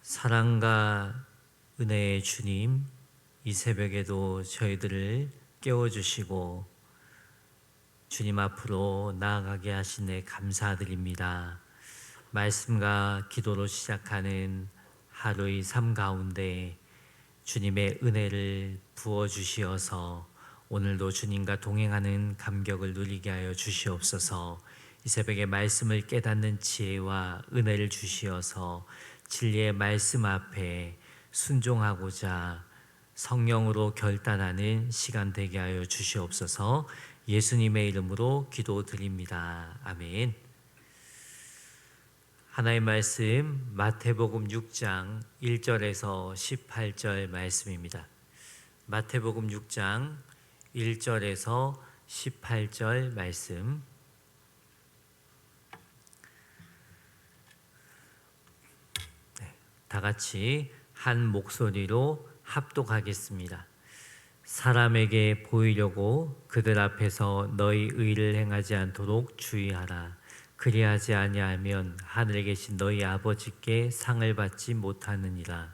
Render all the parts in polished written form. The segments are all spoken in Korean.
사랑과 은혜의 주님, 이 새벽에도 저희들을 깨워주시고 주님 앞으로 나아가게 하시네 감사드립니다. 말씀과 기도로 시작하는 하루의 삶 가운데 주님의 은혜를 부어주시어서 오늘도 주님과 동행하는 감격을 누리게 하여 주시옵소서. 이 새벽에 말씀을 깨닫는 지혜와 은혜를 주시어서 진리의 말씀 앞에 순종하고자 성령으로 결단하는 시간 되게 하여 주시옵소서. 예수님의 이름으로 기도드립니다. 아멘. 하나님의 말씀 마태복음 6장 1절에서 18절 말씀입니다. 마태복음 6장 1절에서 18절 말씀. 다 같이 한 목소리로 합독하겠습니다. 사람에게 보이려고 그들 앞에서 너희 의를 행하지 않도록 주의하라. 그리하지 아니하면 하늘에 계신 너희 아버지께 상을 받지 못하느니라.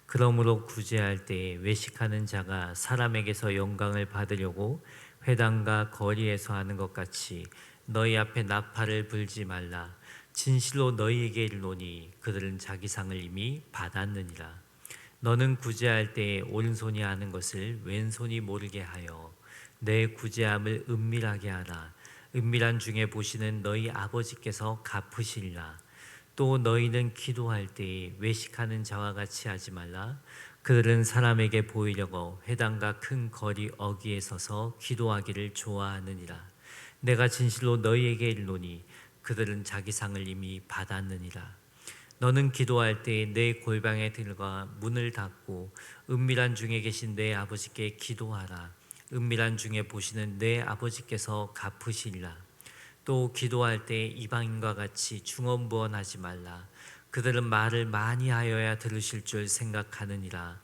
그러므로 구제할 때에 외식하는 자가 사람에게서 영광을 받으려고 회당과 거리에서 하는 것 같이 너희 앞에 나팔을 불지 말라. 진실로 너희에게 이르노니 그들은 자기 상을 이미 받았느니라. 너는 구제할 때에 오른손이 하는 것을 왼손이 모르게 하여 내 구제함을 은밀하게 하라. 은밀한 중에 보시는 너희 아버지께서 갚으시리라. 또 너희는 기도할 때에 외식하는 자와 같이 하지 말라. 그들은 사람에게 보이려고 회당과 큰 거리 어귀에 서서 기도하기를 좋아하느니라. 내가 진실로 너희에게 이르노니 그들은 자기 상을 이미 받았느니라. 너는 기도할 때에 내 골방에 들어가 문을 닫고 은밀한 중에 계신 내 아버지께 기도하라. 은밀한 중에 보시는 내 아버지께서 갚으시리라. 또 기도할 때 이방인과 같이 중언부언하지 말라. 그들은 말을 많이 하여야 들으실 줄 생각하느니라.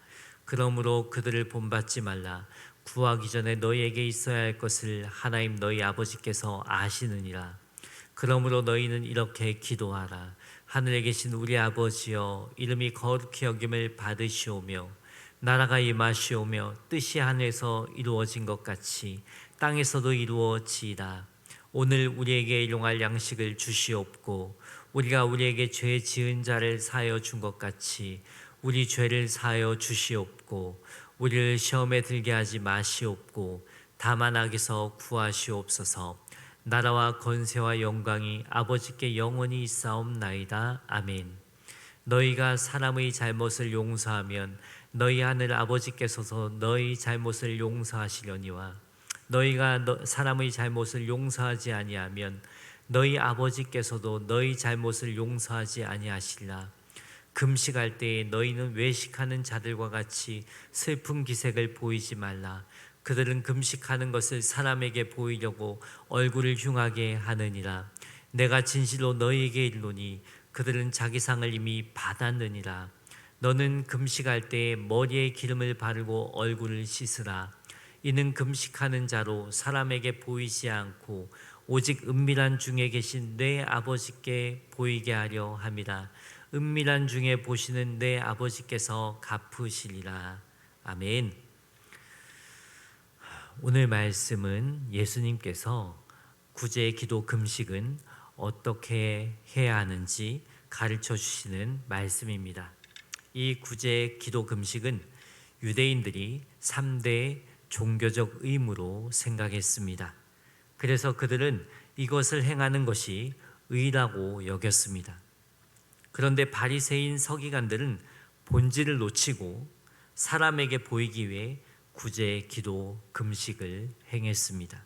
그러므로 그들을 본받지 말라. 구하기 전에 너희에게 있어야 할 것을 하나님 너희 아버지께서 아시느니라. 그러므로 너희는 이렇게 기도하라. 하늘에 계신 우리 아버지여, 이름이 거룩히 여김을 받으시오며 나라가 임하시오며 뜻이 하늘에서 이루어진 것 같이 땅에서도 이루어지이다. 오늘 우리에게 일용할 양식을 주시옵고 우리가 우리에게 죄 지은 자를 사하여 준 것 같이 우리 죄를 사하여 주시옵고 우리를 시험에 들게 하지 마시옵고 다만 악에서 구하시옵소서. 나라와 권세와 영광이 아버지께 영원히 있사옵나이다. 아멘. 너희가 사람의 잘못을 용서하면 너희 하늘 아버지께서도 너희 잘못을 용서하시려니와 너희가 사람의 잘못을 용서하지 아니하면 너희 아버지께서도 너희 잘못을 용서하지 아니하시리라. 금식할 때에 너희는 외식하는 자들과 같이 슬픈 기색을 보이지 말라. 그들은 금식하는 것을 사람에게 보이려고 얼굴을 흉하게 하느니라. 내가 진실로 너희에게 이르노니 그들은 자기 상을 이미 받았느니라. 너는 금식할 때에 머리에 기름을 바르고 얼굴을 씻으라. 이는 금식하는 자로 사람에게 보이지 않고 오직 은밀한 중에 계신 내 아버지께 보이게 하려 함이라. 은밀한 중에 보시는 내 아버지께서 갚으시리라. 아멘. 오늘 말씀은 예수님께서 구제 기도 금식은 어떻게 해야 하는지 가르쳐 주시는 말씀입니다. 이 구제 기도 금식은 유대인들이 3대 종교적 의무로 생각했습니다. 그래서 그들은 이것을 행하는 것이 의라고 여겼습니다. 그런데 바리새인 서기관들은 본질을 놓치고 사람에게 보이기 위해 구제 기도 금식을 행했습니다.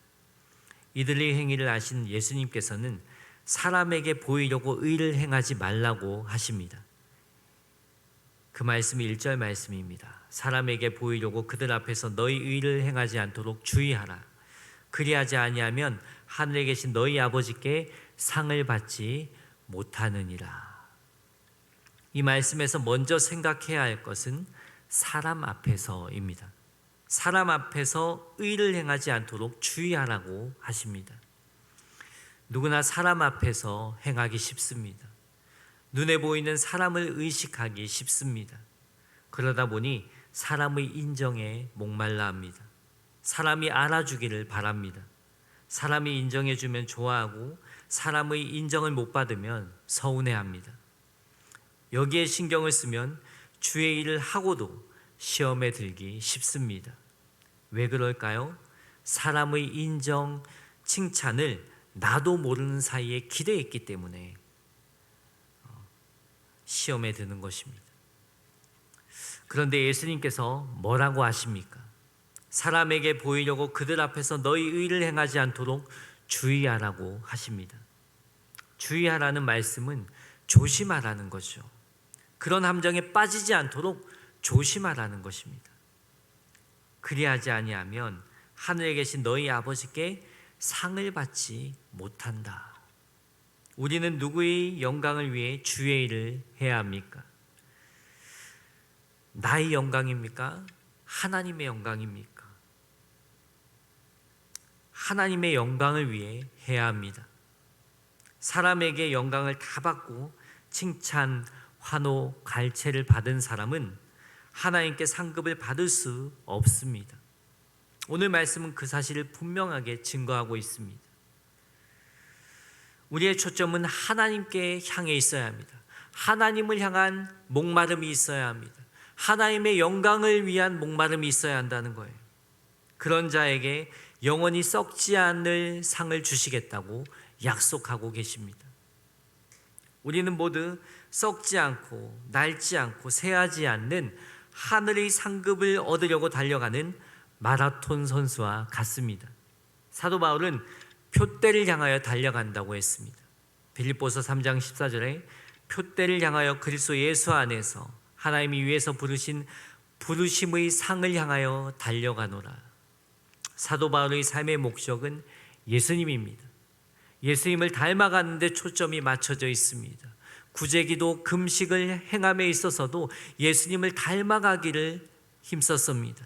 이들의 행위를 아신 예수님께서는 사람에게 보이려고 의를 행하지 말라고 하십니다. 그 말씀이 1절 말씀입니다. 사람에게 보이려고 그들 앞에서 너희 의를 행하지 않도록 주의하라. 그리하지 아니하면 하늘에 계신 너희 아버지께 상을 받지 못하느니라. 이 말씀에서 먼저 생각해야 할 것은 사람 앞에서입니다. 사람 앞에서 의를 행하지 않도록 주의하라고 하십니다. 누구나 사람 앞에서 행하기 쉽습니다. 눈에 보이는 사람을 의식하기 쉽습니다. 그러다 보니 사람의 인정에 목말라 합니다. 사람이 알아주기를 바랍니다. 사람이 인정해주면 좋아하고 사람의 인정을 못 받으면 서운해합니다. 여기에 신경을 쓰면 주의 일을 하고도 시험에 들기 쉽습니다. 왜 그럴까요? 사람의 인정, 칭찬을 나도 모르는 사이에 기대했기 때문에 시험에 드는 것입니다. 그런데 예수님께서 뭐라고 하십니까? 사람에게 보이려고 그들 앞에서 너희 의를 행하지 않도록 주의하라고 하십니다. 주의하라는 말씀은 조심하라는 거죠. 그런 함정에 빠지지 않도록 조심하라는 것입니다. 그리하지 아니하면 하늘에 계신 너희 아버지께 상을 받지 못한다. 우리는 누구의 영광을 위해 주의 일을 해야 합니까? 나의 영광입니까? 하나님의 영광입니까? 하나님의 영광을 위해 해야 합니다. 사람에게 영광을 다 받고 칭찬, 환호, 갈채를 받은 사람은 하나님께 상급을 받을 수 없습니다. 오늘 말씀은 그 사실을 분명하게 증거하고 있습니다. 우리의 초점은 하나님께 향해 있어야 합니다. 하나님을 향한 목마름이 있어야 합니다. 하나님의 영광을 위한 목마름이 있어야 한다는 거예요. 그런 자에게 영원히 썩지 않을 상을 주시겠다고 약속하고 계십니다. 우리는 모두 썩지 않고 낡지 않고 새하지 않는 하늘의 상급을 얻으려고 달려가는 마라톤 선수와 같습니다. 사도 바울은 표대를 향하여 달려간다고 했습니다. 빌립보서 3장 14절에 표대를 향하여 그리스도 예수 안에서 하나님이 위에서 부르신 부르심의 상을 향하여 달려가노라. 사도 바울의 삶의 목적은 예수님입니다. 예수님을 닮아가는 데 초점이 맞춰져 있습니다. 구제기도 금식을 행함에 있어서도 예수님을 닮아가기를 힘썼습니다.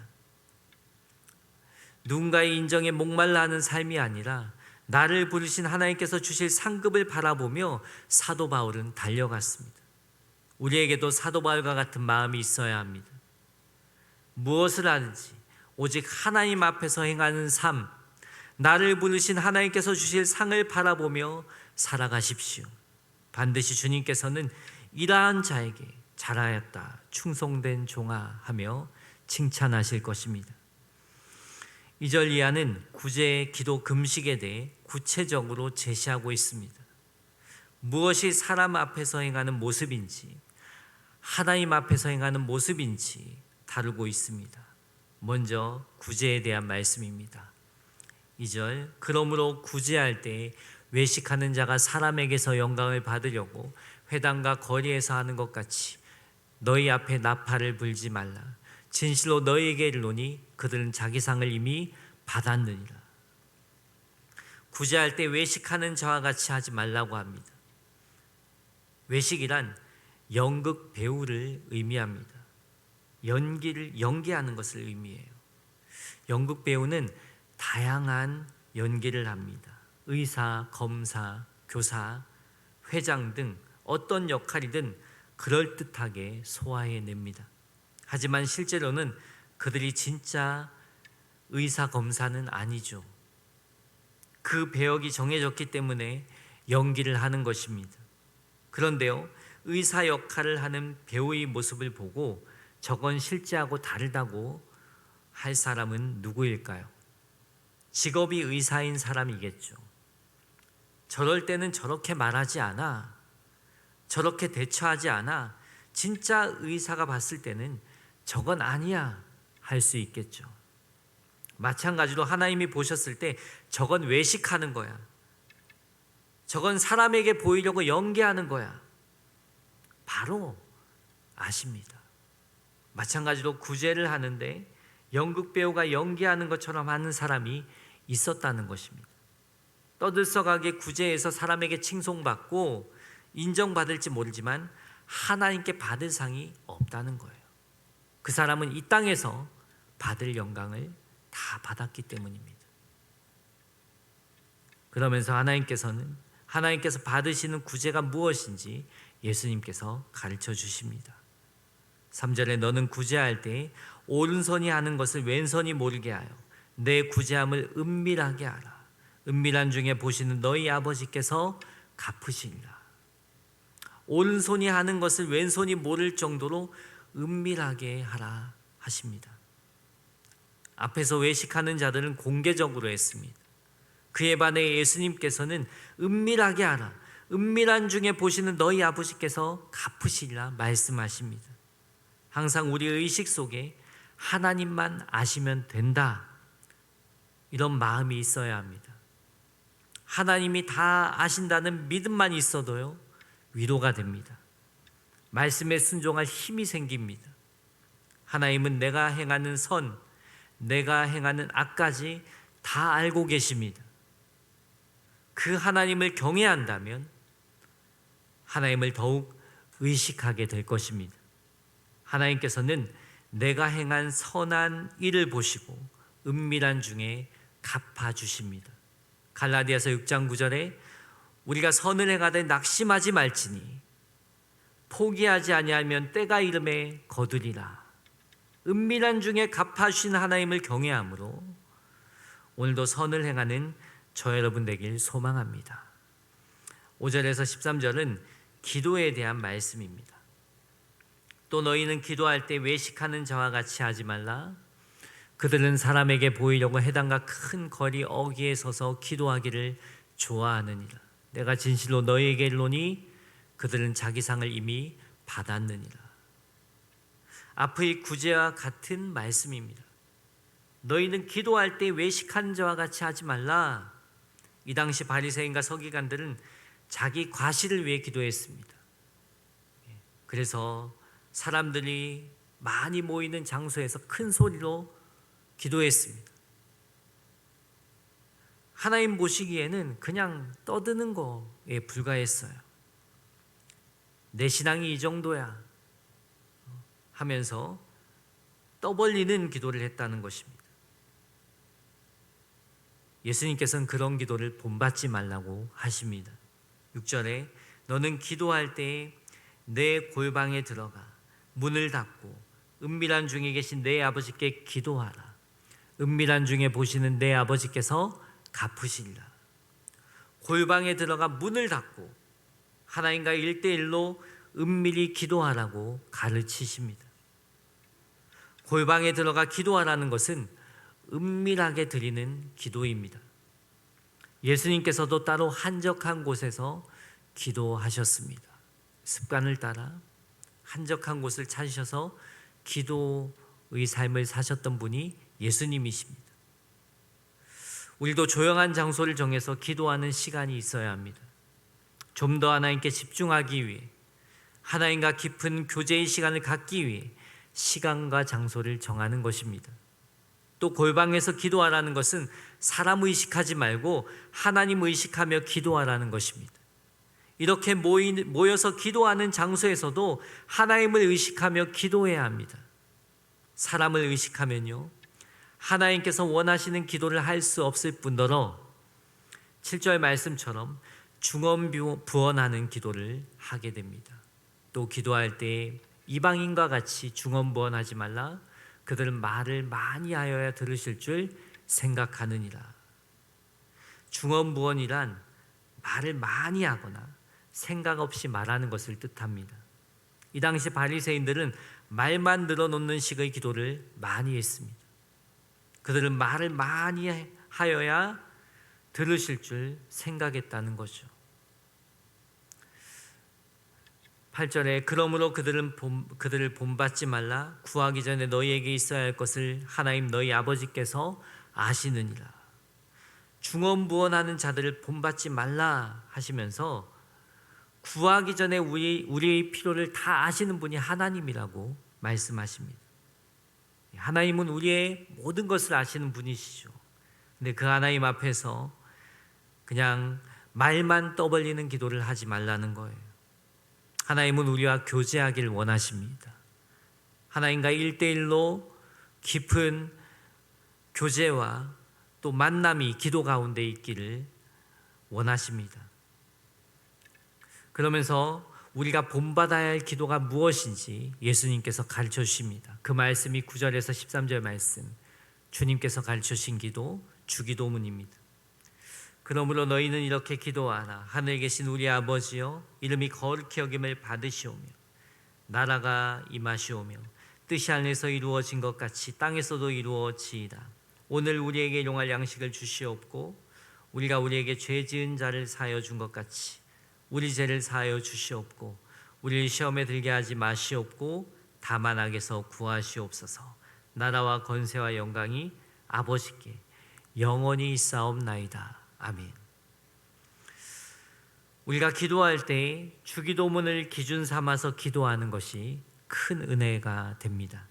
누군가의 인정에 목말라 하는 삶이 아니라 나를 부르신 하나님께서 주실 상급을 바라보며 사도 바울은 달려갔습니다. 우리에게도 사도 바울과 같은 마음이 있어야 합니다. 무엇을 하든지 오직 하나님 앞에서 행하는 삶, 나를 부르신 하나님께서 주실 상을 바라보며 살아가십시오. 반드시 주님께서는 이러한 자에게 잘하였다, 충성된 종아 하며 칭찬하실 것입니다. 2절 이하는 구제, 기도, 금식에 대해 구체적으로 제시하고 있습니다. 무엇이 사람 앞에서 행하는 모습인지, 하나님 앞에서 행하는 모습인지 다루고 있습니다. 먼저 구제에 대한 말씀입니다. 2절, 그러므로 구제할 때 외식하는 자가 사람에게서 영광을 받으려고 회당과 거리에서 하는 것 같이 너희 앞에 나팔을 불지 말라. 진실로 너희에게 이르노니 그들은 자기 상을 이미 받았느니라. 구제할 때 외식하는 자와 같이 하지 말라고 합니다. 외식이란 연극 배우를 의미합니다. 연기하는 것을 의미해요. 연극 배우는 다양한 연기를 합니다. 의사, 검사, 교사, 회장 등 어떤 역할이든 그럴듯하게 소화해냅니다. 하지만 실제로는 그들이 진짜 의사, 검사는 아니죠. 그 배역이 정해졌기 때문에 연기를 하는 것입니다. 그런데요, 의사 역할을 하는 배우의 모습을 보고 저건 실제하고 다르다고 할 사람은 누구일까요? 직업이 의사인 사람이겠죠. 저럴 때는 저렇게 말하지 않아, 저렇게 대처하지 않아, 진짜 의사가 봤을 때는 저건 아니야 할 수 있겠죠. 마찬가지로 하나님이 보셨을 때 저건 외식하는 거야, 저건 사람에게 보이려고 연기하는 거야, 바로 아십니다. 마찬가지로 구제를 하는데 연극 배우가 연기하는 것처럼 하는 사람이 있었다는 것입니다. 떠들썩하게 구제해서 사람에게 칭송받고 인정받을지 모르지만 하나님께 받을 상이 없다는 거예요. 그 사람은 이 땅에서 받을 영광을 다 받았기 때문입니다. 그러면서 하나님께서 받으시는 구제가 무엇인지 예수님께서 가르쳐 주십니다. 3절에 너는 구제할 때 오른손이 하는 것을 왼손이 모르게 하여 내 구제함을 은밀하게 하라. 은밀한 중에 보시는 너희 아버지께서 갚으시리라. 오른손이 하는 것을 왼손이 모를 정도로 은밀하게 하라 하십니다. 앞에서 외식하는 자들은 공개적으로 했습니다. 그에 반해 예수님께서는 은밀하게 하라. 은밀한 중에 보시는 너희 아버지께서 갚으시리라 말씀하십니다. 항상 우리 의식 속에 하나님만 아시면 된다, 이런 마음이 있어야 합니다. 하나님이 다 아신다는 믿음만 있어도요, 위로가 됩니다. 말씀에 순종할 힘이 생깁니다. 하나님은 내가 행하는 선, 내가 행하는 악까지 다 알고 계십니다. 그 하나님을 경외한다면 하나님을 더욱 의식하게 될 것입니다. 하나님께서는 내가 행한 선한 일을 보시고 은밀한 중에 갚아주십니다. 갈라디아서 6장 9절에 우리가 선을 행하되 낙심하지 말지니 포기하지 아니하면 때가 이름에 거두리라. 은밀한 중에 갚아주신 하나님을 경외함으로 오늘도 선을 행하는 저 여러분 되길 소망합니다. 5절에서 13절은 기도에 대한 말씀입니다. 또 너희는 기도할 때 외식하는 자와 같이 하지 말라. 그들은 사람에게 보이려고 회당과 큰 거리 어귀에 서서 기도하기를 좋아하느니라. 내가 진실로 너희에게 이르노니 그들은 자기 상을 이미 받았느니라. 앞의 구제와 같은 말씀입니다. 너희는 기도할 때 외식하는 자와 같이 하지 말라. 이 당시 바리새인과 서기관들은 자기 과실을 위해 기도했습니다. 그래서 사람들이 많이 모이는 장소에서 큰 소리로 기도했습니다. 하나님 보시기에는 그냥 떠드는 거에 불과했어요. 내 신앙이 이 정도야 하면서 떠벌리는 기도를 했다는 것입니다. 예수님께서는 그런 기도를 본받지 말라고 하십니다. 6절에 너는 기도할 때 내 골방에 들어가 문을 닫고 은밀한 중에 계신 내 아버지께 기도하라. 은밀한 중에 보시는 내 아버지께서 갚으시리라. 골방에 들어가 문을 닫고 하나님과 1대1로 은밀히 기도하라고 가르치십니다. 골방에 들어가 기도하라는 것은 은밀하게 드리는 기도입니다. 예수님께서도 따로 한적한 곳에서 기도하셨습니다. 습관을 따라 한적한 곳을 찾으셔서 기도의 삶을 사셨던 분이 예수님이십니다. 우리도 조용한 장소를 정해서 기도하는 시간이 있어야 합니다. 좀 더 하나님께 집중하기 위해, 하나님과 깊은 교제의 시간을 갖기 위해 시간과 장소를 정하는 것입니다. 또 골방에서 기도하라는 것은 사람 의식하지 말고 하나님 의식하며 기도하라는 것입니다. 이렇게 모여서 기도하는 장소에서도 하나님을 의식하며 기도해야 합니다. 사람을 의식하면요, 하나님께서 원하시는 기도를 할 수 없을 뿐더러 7절 말씀처럼 중언부언하는 기도를 하게 됩니다. 또 기도할 때 이방인과 같이 중언부언하지 말라. 그들은 말을 많이 하여야 들으실 줄 생각하느니라. 중언부언이란 말을 많이 하거나 생각 없이 말하는 것을 뜻합니다. 이 당시 바리새인들은 말만 늘어놓는 식의 기도를 많이 했습니다. 그들은 말을 많이 하여야 들으실 줄 생각했다는 거죠. 8절에 그러므로 그들을 본받지 말라. 구하기 전에 너희에게 있어야 할 것을 하나님 너희 아버지께서 아시느니라. 중언부언하는 자들을 본받지 말라 하시면서 구하기 전에 우리의 필요를 다 아시는 분이 하나님이라고 말씀하십니다. 하나님은 우리의 모든 것을 아시는 분이시죠. 근데 그 하나님 앞에서 그냥 말만 떠벌리는 기도를 하지 말라는 거예요. 하나님은 우리와 교제하기를 원하십니다. 하나님과 1대1로 깊은 교제와 또 만남이 기도 가운데 있기를 원하십니다. 그러면서 우리가 본받아야 할 기도가 무엇인지 예수님께서 가르쳐 주십니다. 그 말씀이 9절에서 13절 말씀, 주님께서 가르쳐 주신 기도, 주기도문입니다. 그러므로 너희는 이렇게 기도하라. 하늘에 계신 우리 아버지여, 이름이 거룩히 여김을 받으시오며 나라가 임하시오며 뜻이 하늘에서 이루어진 것 같이 땅에서도 이루어지이다. 오늘 우리에게 용할 양식을 주시옵고 우리가 우리에게 죄 지은 자를 사하여 준 것 같이 우리 죄를 사하여 주시옵고 우리를 시험에 들게 하지 마시옵고 다만 악에서 구하시옵소서. 나라와 권세와 영광이 아버지께 영원히 있사옵나이다. 아멘. 우리가 기도할 때 주기도문을 기준 삼아서 기도하는 것이 큰 은혜가 됩니다.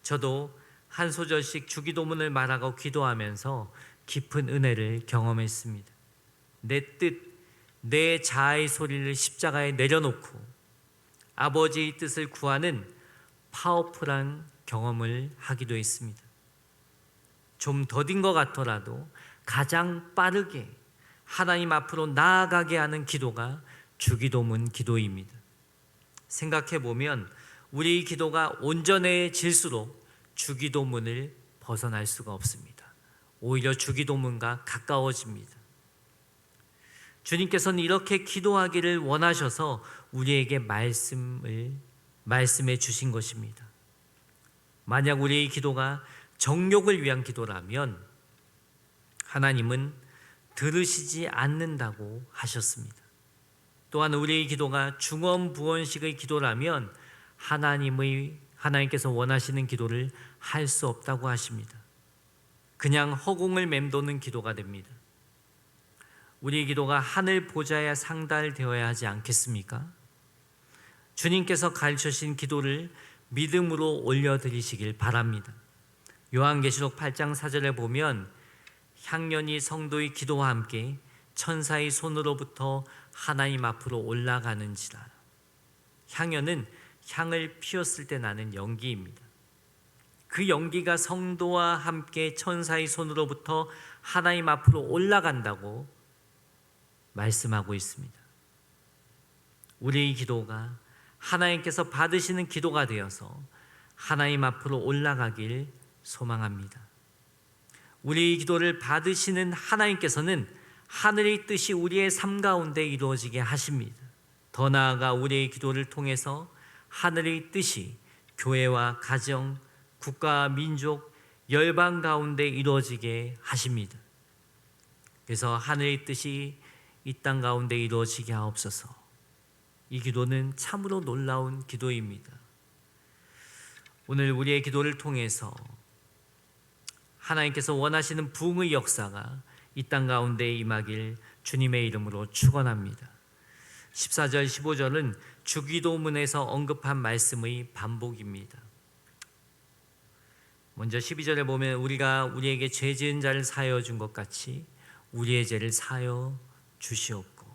저도 한 소절씩 주기도문을 말하고 기도하면서 깊은 은혜를 경험했습니다. 내 뜻, 내 자아의 소리를 십자가에 내려놓고 아버지의 뜻을 구하는 파워풀한 경험을 하기도 했습니다. 좀 더딘 것 같더라도 가장 빠르게 하나님 앞으로 나아가게 하는 기도가 주기도문 기도입니다. 생각해 보면 우리 기도가 온전해질수록 주기도문을 벗어날 수가 없습니다. 오히려 주기도문과 가까워집니다. 주님께서는 이렇게 기도하기를 원하셔서 우리에게 말씀해 주신 것입니다. 만약 우리의 기도가 정욕을 위한 기도라면 하나님은 들으시지 않는다고 하셨습니다. 또한 우리의 기도가 중언부언식의 기도라면 하나님께서 원하시는 기도를 할 수 없다고 하십니다. 그냥 허공을 맴도는 기도가 됩니다. 우리의 기도가 하늘 보좌에 상달되어야 하지 않겠습니까? 주님께서 가르쳐주신 기도를 믿음으로 올려드리시길 바랍니다. 요한계시록 8장 4절에 보면 향연이 성도의 기도와 함께 천사의 손으로부터 하나님 앞으로 올라가는지라. 향연은 향을 피웠을 때 나는 연기입니다. 그 연기가 성도와 함께 천사의 손으로부터 하나님 앞으로 올라간다고 말씀하고 있습니다. 우리의 기도가 하나님께서 받으시는 기도가 되어서 하나님 앞으로 올라가길 소망합니다. 우리의 기도를 받으시는 하나님께서는 하늘의 뜻이 우리의 삶 가운데 이루어지게 하십니다. 더 나아가 우리의 기도를 통해서 하늘의 뜻이 교회와 가정, 국가와 민족, 열방 가운데 이루어지게 하십니다. 그래서 하늘의 뜻이 이 땅 가운데 이루어지게 하옵소서. 이 기도는 참으로 놀라운 기도입니다. 오늘 우리의 기도를 통해서 하나님께서 원하시는 부흥의 역사가 이 땅 가운데 임하길 주님의 이름으로 축원합니다. 14절 15절은 주기도문에서 언급한 말씀의 반복입니다. 먼저 12절에 보면 우리가 우리에게 죄 지은 자를 사하여 준 것 같이 우리의 죄를 사하여 주시옵고,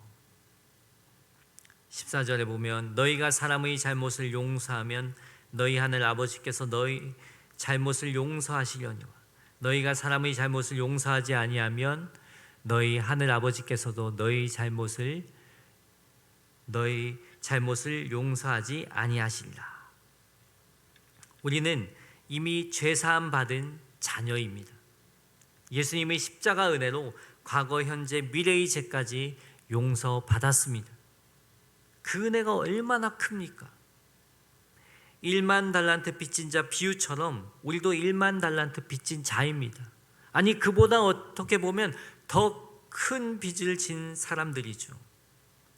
14절에 보면 너희가 사람의 잘못을 용서하면 너희 하늘 아버지께서 너희 잘못을 용서하시려니와 너희가 사람의 잘못을 용서하지 아니하면 너희 하늘 아버지께서도 너희 잘못을 용서하지 아니하시리라. 우리는 이미 죄사함 받은 자녀입니다. 예수님의 십자가 은혜로 과거, 현재, 미래의 죄까지 용서받았습니다. 그 은혜가 얼마나 큽니까? 1만 달란트 빚진 자 비유처럼 우리도 1만 달란트 빚진 자입니다. 아니, 그보다 어떻게 보면 더 큰 빚을 진 사람들이죠.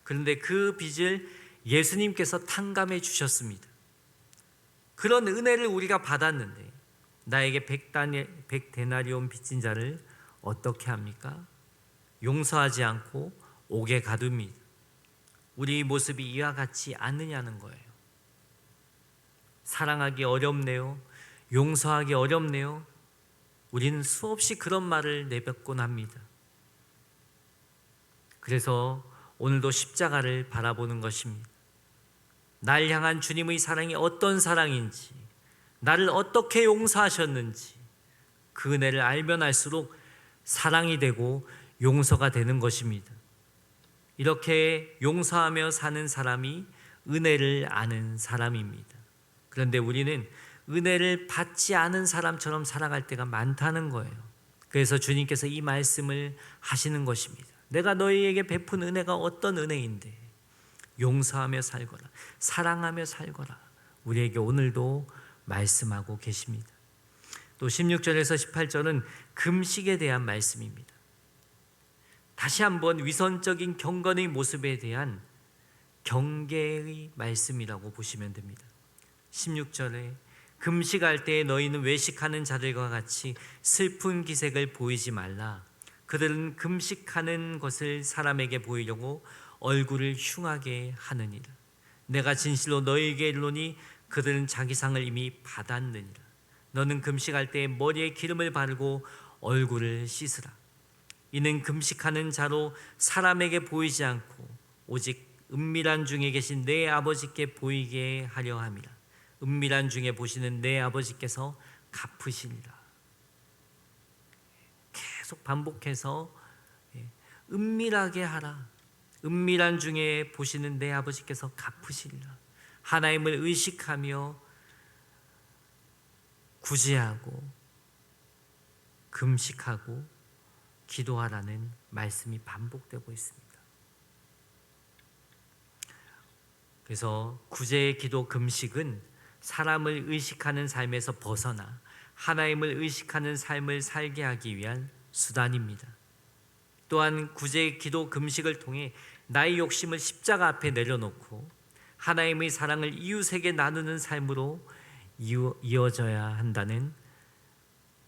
그런데 그 빚을 예수님께서 탕감해 주셨습니다. 그런 은혜를 우리가 받았는데 나에게 100데나리온 빚진 자를 어떻게 합니까? 용서하지 않고 옥에 가둡니다. 우리 모습이 이와 같지 않느냐는 거예요. 사랑하기 어렵네요. 용서하기 어렵네요. 우리는 수없이 그런 말을 내뱉곤 합니다. 그래서 오늘도 십자가를 바라보는 것입니다. 날 향한 주님의 사랑이 어떤 사랑인지, 나를 어떻게 용서하셨는지 그 은혜를 알면 알수록 사랑이 되고 용서가 되는 것입니다. 이렇게 용서하며 사는 사람이 은혜를 아는 사람입니다. 그런데 우리는 은혜를 받지 않은 사람처럼 살아갈 때가 많다는 거예요. 그래서 주님께서 이 말씀을 하시는 것입니다. 내가 너희에게 베푼 은혜가 어떤 은혜인데 용서하며 살거라, 사랑하며 살거라. 우리에게 오늘도 말씀하고 계십니다. 또 16절에서 18절은 금식에 대한 말씀입니다. 다시 한번 위선적인 경건의 모습에 대한 경계의 말씀이라고 보시면 됩니다. 16절에 금식할 때에 너희는 외식하는 자들과 같이 슬픈 기색을 보이지 말라. 그들은 금식하는 것을 사람에게 보이려고 얼굴을 흉하게 하느니라. 내가 진실로 너희에게 이르노니 그들은 자기 상을 이미 받았느니라. 너는 금식할 때에 머리에 기름을 바르고 얼굴을 씻으라. 이는 금식하는 자로 사람에게 보이지 않고 오직 은밀한 중에 계신 내 아버지께 보이게 하려 함이라. 은밀한 중에 보시는 내 아버지께서 갚으시리라. 계속 반복해서 은밀하게 하라. 은밀한 중에 보시는 내 아버지께서 갚으시리라. 하나님을 의식하며 구제하고 금식하고 기도하라는 말씀이 반복되고 있습니다. 그래서 구제의 기도 금식은 사람을 의식하는 삶에서 벗어나 하나님을 의식하는 삶을 살게 하기 위한 수단입니다. 또한 구제의 기도 금식을 통해 나의 욕심을 십자가 앞에 내려놓고 하나님의 사랑을 이웃에게 나누는 삶으로 이어져야 한다는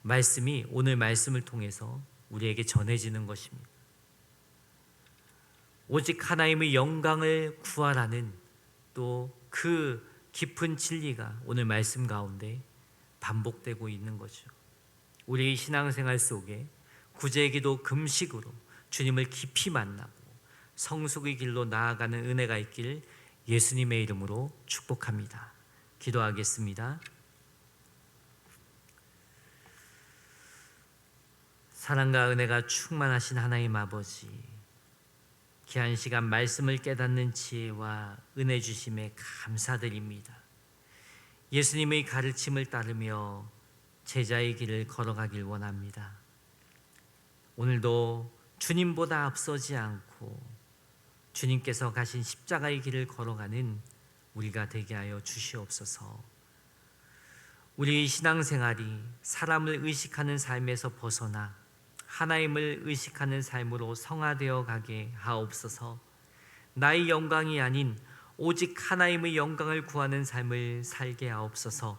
말씀이 오늘 말씀을 통해서 우리에게 전해지는 것입니다. 오직 하나님의 영광을 구하라는 또 그 깊은 진리가 오늘 말씀 가운데 반복되고 있는 거죠. 우리의 신앙생활 속에 구제기도 금식으로 주님을 깊이 만나고 성숙의 길로 나아가는 은혜가 있길 예수님의 이름으로 축복합니다. 기도하겠습니다. 사랑과 은혜가 충만하신 하나님 아버지, 귀한 시간 말씀을 깨닫는 지혜와 은혜 주심에 감사드립니다. 예수님의 가르침을 따르며 제자의 길을 걸어가길 원합니다. 오늘도 주님보다 앞서지 않고 주님께서 가신 십자가의 길을 걸어가는 우리가 되게 하여 주시옵소서. 우리 신앙생활이 사람을 의식하는 삶에서 벗어나 하나님을 의식하는 삶으로 성화되어 가게 하옵소서. 나의 영광이 아닌 오직 하나님의 영광을 구하는 삶을 살게 하옵소서.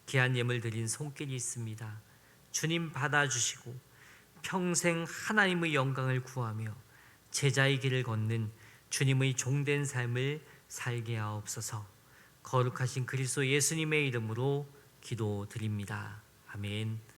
귀한 예물 드린 손길이 있습니다. 주님 받아주시고 평생 하나님의 영광을 구하며 제자의 길을 걷는 주님의 종된 삶을 살게 하옵소서. 거룩하신 그리스도 예수님의 이름으로 기도드립니다. 아멘.